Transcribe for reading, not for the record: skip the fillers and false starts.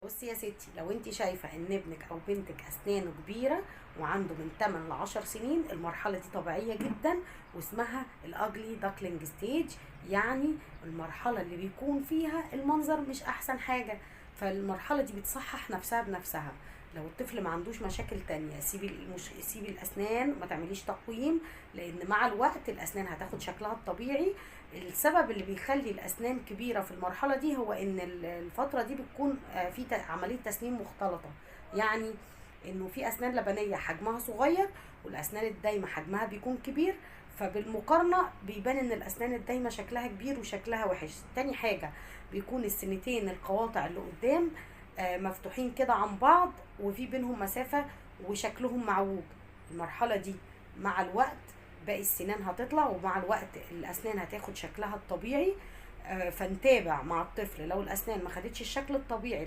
بصي يا ستي، لو انت شايفة ان ابنك او بنتك اسنانه كبيرة وعنده من 8 ل 10 سنين، المرحلة دي طبيعية جدا واسمها الاجلي داكلينج ستيج. يعني المرحلة اللي بيكون فيها المنظر مش احسن حاجة، فالمرحلة دي بتصحح نفسها بنفسها. لو الطفل ما عندوش مشاكل تانية، سيبي الاسنان، ما تعمليش تقويم، لان مع الوقت الاسنان هتاخد شكلها الطبيعي. السبب اللي بيخلي الاسنان كبيره في المرحله دي هو ان الفتره دي بتكون في عمليه تسنين مختلطه. يعني انه في اسنان لبنيه حجمها صغير، والاسنان الدايمه حجمها بيكون كبير، فبالمقارنه بيبان ان الاسنان الدايمه شكلها كبير وشكلها وحش. تاني حاجه، بيكون السنتين القواطع اللي قدام مفتوحين كده عن بعض وفي بينهم مسافه وشكلهم معوج. المرحله دي مع الوقت باقي السنان هتطلع، ومع الوقت الاسنان هتاخد شكلها الطبيعي. فنتابع مع الطفل، لو الاسنان ما خدتش الشكل الطبيعي